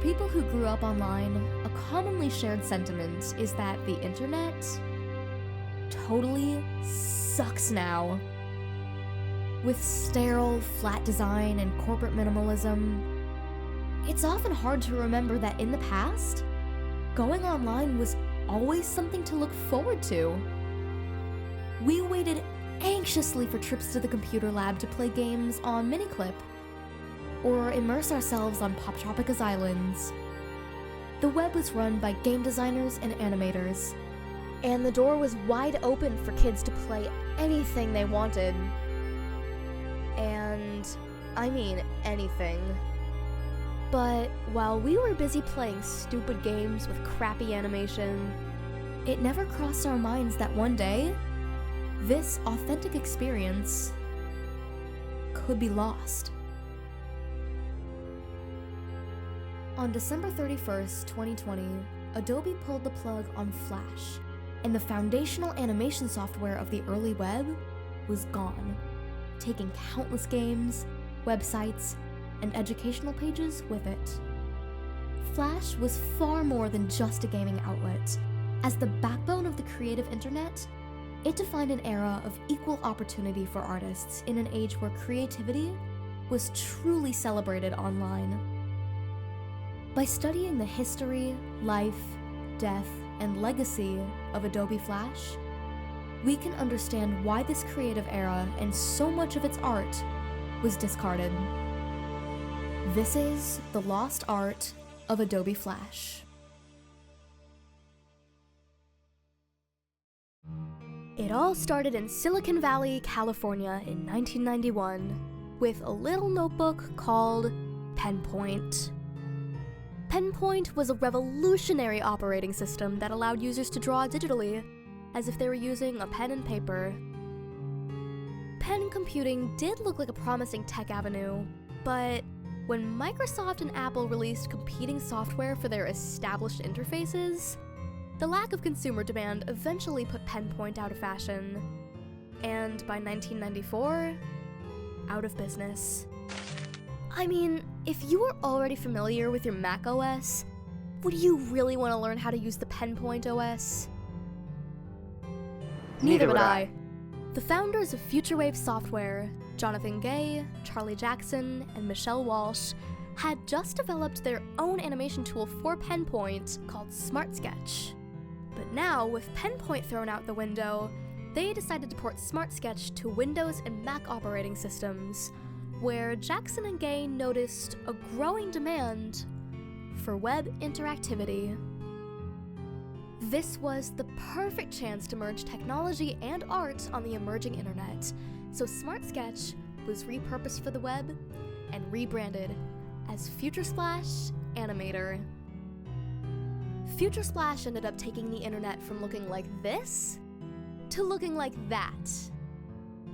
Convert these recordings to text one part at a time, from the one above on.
people who grew up online, a commonly shared sentiment is that the internet totally sucks now. With sterile, flat design and corporate minimalism, it's often hard to remember that in the past, going online was always something to look forward to. We waited anxiously for trips to the computer lab to play games on Miniclip, or immerse ourselves on Poptropica's islands. The web was run by game designers and animators, and the door was wide open for kids to play anything they wanted. And I mean anything. But while we were busy playing stupid games with crappy animation, it never crossed our minds that one day, this authentic experience could be lost. On December 31st, 2020, Adobe pulled the plug on Flash, and the foundational animation software of the early web was gone, taking countless games, websites, and educational pages with it. Flash was far more than just a gaming outlet. As the backbone of the creative internet, it defined an era of equal opportunity for artists in an age where creativity was truly celebrated online. By studying the history, life, death, and legacy of Adobe Flash, we can understand why this creative era and so much of its art was discarded. This is the lost art of Adobe Flash. It all started in Silicon Valley, California in 1991 with a little notebook called PenPoint. PenPoint was a revolutionary operating system that allowed users to draw digitally, as if they were using a pen and paper. Pen computing did look like a promising tech avenue, but when Microsoft and Apple released competing software for their established interfaces, the lack of consumer demand eventually put PenPoint out of fashion, and by 1994, out of business. I mean, if you were already familiar with your Mac OS, would you really want to learn how to use the PenPoint OS? Neither would I. The founders of FutureWave Software, Jonathan Gay, Charlie Jackson, and Michelle Walsh, had just developed their own animation tool for PenPoint called SmartSketch. But now, with PenPoint thrown out the window, they decided to port SmartSketch to Windows and Mac operating systems, where Jackson and Gay noticed a growing demand for web interactivity. This was the perfect chance to merge technology and art on the emerging internet, so SmartSketch was repurposed for the web and rebranded as FutureSplash Animator. FutureSplash ended up taking the internet from looking like this to looking like that.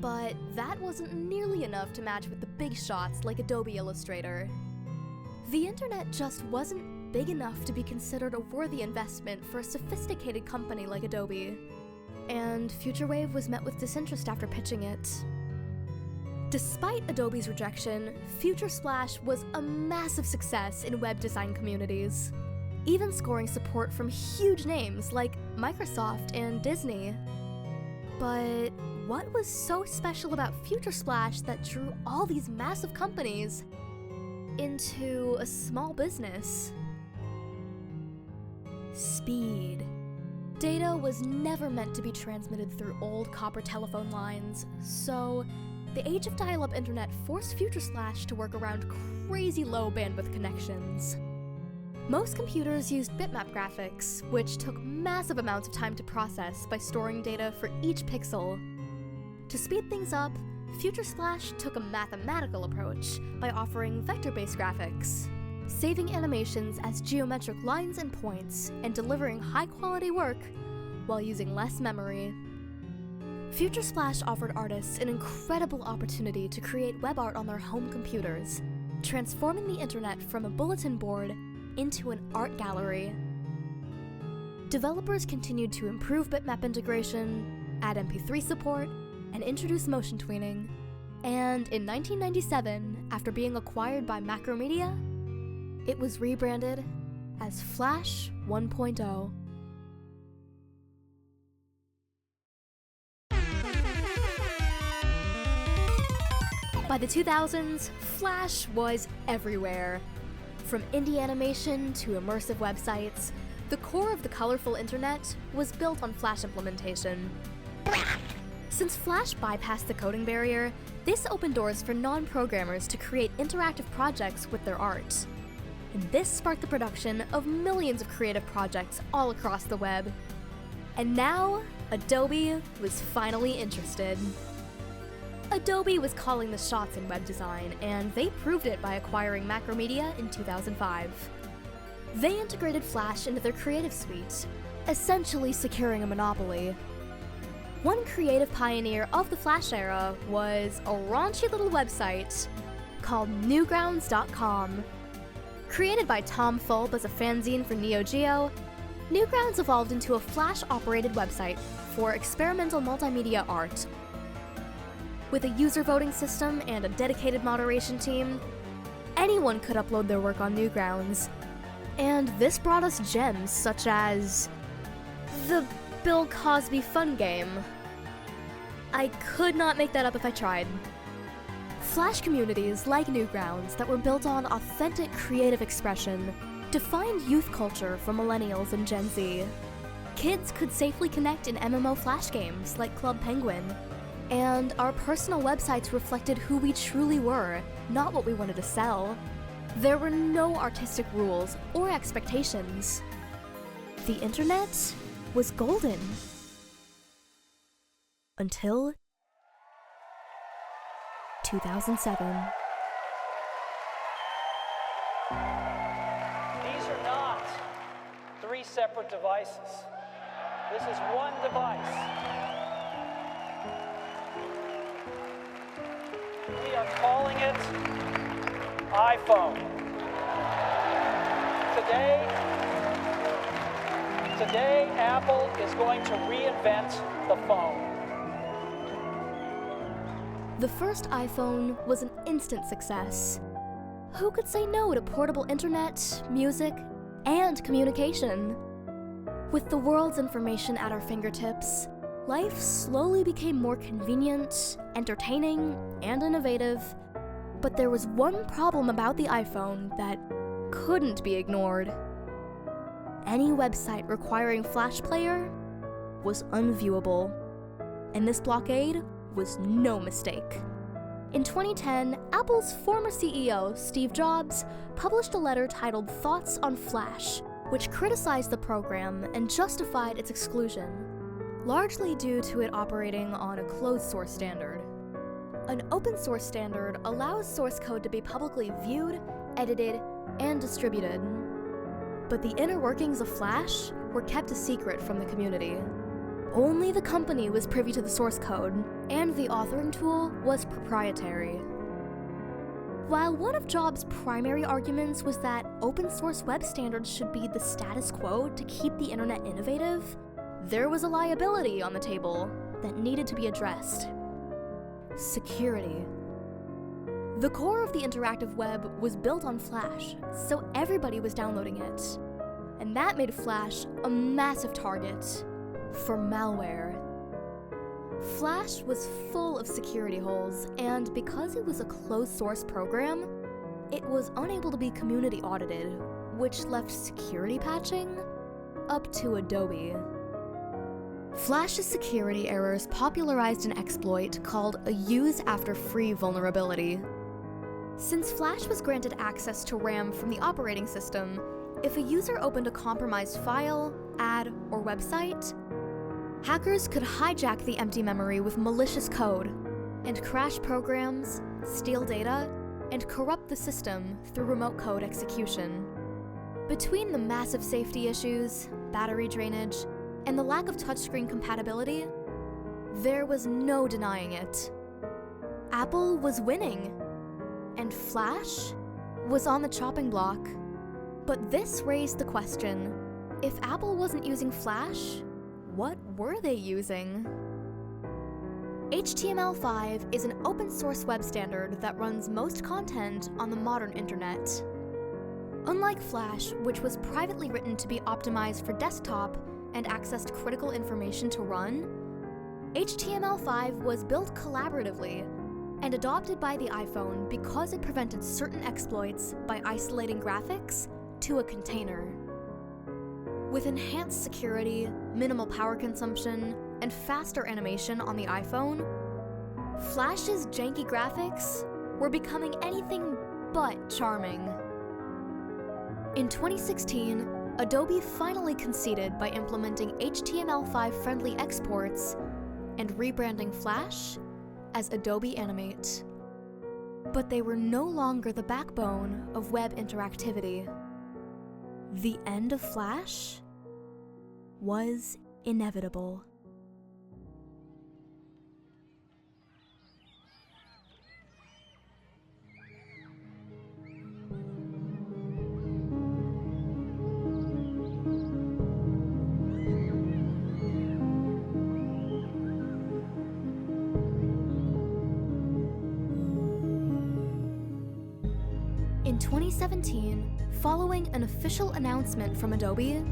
But that wasn't nearly enough to match with the big shots like Adobe Illustrator. The internet just wasn't big enough to be considered a worthy investment for a sophisticated company like Adobe, and FutureWave was met with disinterest after pitching it. Despite Adobe's rejection, FutureSplash was a massive success in web design communities, even scoring support from huge names like Microsoft and Disney. But what was so special about FutureSplash that drew all these massive companies into a small business? Speed. Data was never meant to be transmitted through old copper telephone lines, so the age of dial-up internet forced FutureSplash to work around crazy low bandwidth connections. Most computers used bitmap graphics, which took massive amounts of time to process by storing data for each pixel. To speed things up, FutureSplash took a mathematical approach by offering vector-based graphics, saving animations as geometric lines and points, and delivering high-quality work while using less memory. FutureSplash offered artists an incredible opportunity to create web art on their home computers, transforming the internet from a bulletin board into an art gallery. Developers continued to improve bitmap integration, add MP3 support, and introduce motion tweening. And in 1997, after being acquired by Macromedia, It was rebranded as Flash 1.0. By the 2000s, Flash was everywhere. From indie animation to immersive websites, the core of the colorful internet was built on Flash implementation. Since Flash bypassed the coding barrier, this opened doors for non-programmers to create interactive projects with their art. And this sparked the production of millions of creative projects all across the web. And now, Adobe was finally interested. Adobe was calling the shots in web design, and they proved it by acquiring Macromedia in 2005. They integrated Flash into their creative suite, essentially securing a monopoly. One creative pioneer of the Flash era was a raunchy little website called Newgrounds.com. Created by Tom Fulb as a fanzine for Neo Geo, Newgrounds evolved into a Flash-operated website for experimental multimedia art. With a user voting system and a dedicated moderation team, anyone could upload their work on Newgrounds. And this brought us gems such as the Bill Cosby fun game. I could not make that up if I tried. Flash communities like Newgrounds that were built on authentic creative expression defined youth culture for millennials and Gen Z. Kids could safely connect in MMO Flash games like Club Penguin. And our personal websites reflected who we truly were, not what we wanted to sell. There were no artistic rules or expectations. The internet was golden. Until 2007. These are not 3 separate devices. This is one device. We are calling it iPhone. Today, Apple is going to reinvent the phone. The first iPhone was an instant success. Who could say no to portable internet, music, and communication? With the world's information at our fingertips, life slowly became more convenient, entertaining, and innovative. But there was one problem about the iPhone that couldn't be ignored. Any website requiring Flash Player was unviewable. And this blockade was no mistake. In 2010, Apple's former CEO, Steve Jobs, published a letter titled Thoughts on Flash, which criticized the program and justified its exclusion, largely due to it operating on a closed source standard. An open source standard allows source code to be publicly viewed, edited, and distributed. But the inner workings of Flash were kept a secret from the community. Only the company was privy to the source code, and the authoring tool was proprietary. While one of Jobs' primary arguments was that open source web standards should be the status quo to keep the internet innovative, there was a liability on the table that needed to be addressed. Security. The core of the interactive web was built on Flash, so everybody was downloading it. And that made Flash a massive target for malware. Flash was full of security holes, and because it was a closed source program, it was unable to be community audited, which left security patching up to Adobe. Flash's security errors popularized an exploit called a use after free vulnerability. Since Flash was granted access to RAM from the operating system, if a user opened a compromised file, ad, or website, hackers could hijack the empty memory with malicious code and crash programs, steal data, and corrupt the system through remote code execution. Between the massive safety issues, battery drainage, and the lack of touchscreen compatibility, there was no denying it. Apple was winning, and Flash was on the chopping block. But this raised the question, if Apple wasn't using Flash, what were they using? HTML5 is an open source web standard that runs most content on the modern internet. Unlike Flash, which was privately written to be optimized for desktop and accessed critical information to run, HTML5 was built collaboratively and adopted by the iPhone because it prevented certain exploits by isolating graphics to a container. With enhanced security, minimal power consumption, and faster animation on the iPhone, Flash's janky graphics were becoming anything but charming. In 2016, Adobe finally conceded by implementing HTML5-friendly exports and rebranding Flash as Adobe Animate. But they were no longer the backbone of web interactivity. The end of Flash was inevitable. In 2017, following an official announcement from Adobe,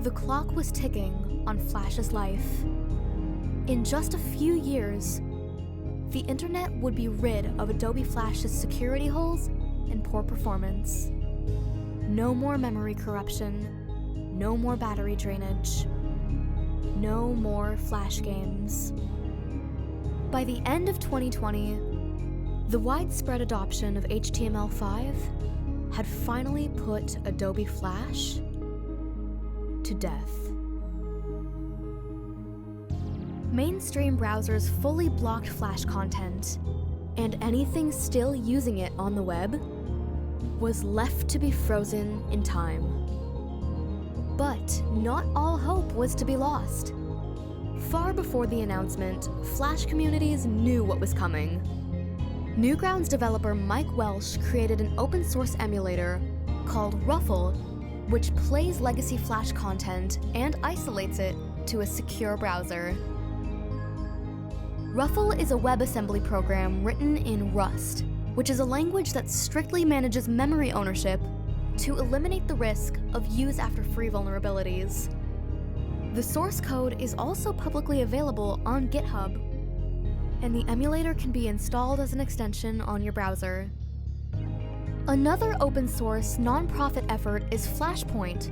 the clock was ticking on Flash's life. In just a few years, the internet would be rid of Adobe Flash's security holes and poor performance. No more memory corruption, no more battery drainage, no more Flash games. By the end of 2020, the widespread adoption of HTML5 had finally put Adobe Flash to death. Mainstream browsers fully blocked Flash content, and anything still using it on the web was left to be frozen in time. But not all hope was to be lost. Far before the announcement, Flash communities knew what was coming. Newgrounds developer Mike Welsh created an open-source emulator called Ruffle, which plays legacy Flash content and isolates it to a secure browser. Ruffle is a WebAssembly program written in Rust, which is a language that strictly manages memory ownership to eliminate the risk of use-after-free vulnerabilities. The source code is also publicly available on GitHub, and the emulator can be installed as an extension on your browser. Another open-source, non-profit effort is Flashpoint,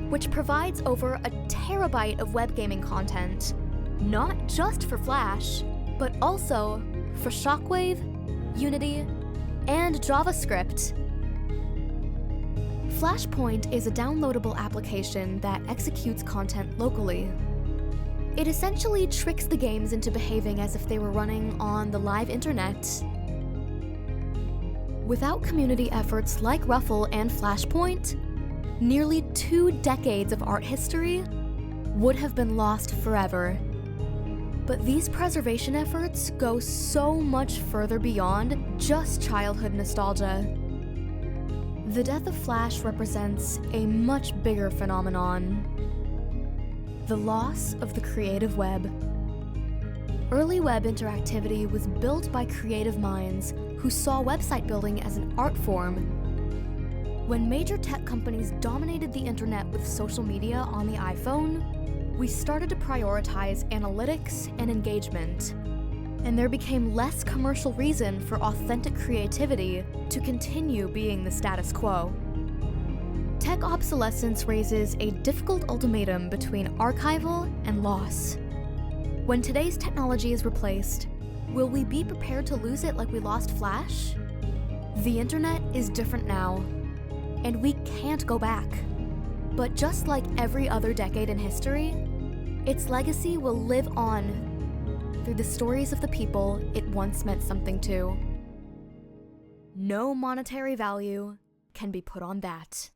which provides over a terabyte of web gaming content, not just for Flash, but also for Shockwave, Unity, and JavaScript. Flashpoint is a downloadable application that executes content locally. It essentially tricks the games into behaving as if they were running on the live internet. Without community efforts like Ruffle and Flashpoint, nearly 2 decades of art history would have been lost forever. But these preservation efforts go so much further beyond just childhood nostalgia. The death of Flash represents a much bigger phenomenon: the loss of the creative web. Early web interactivity was built by creative minds who saw website building as an art form. When major tech companies dominated the internet with social media on the iPhone, we started to prioritize analytics and engagement, and there became less commercial reason for authentic creativity to continue being the status quo. Tech obsolescence raises a difficult ultimatum between archival and loss. When today's technology is replaced, will we be prepared to lose it like we lost Flash? The internet is different now, and we can't go back. But just like every other decade in history, its legacy will live on through the stories of the people it once meant something to. No monetary value can be put on that.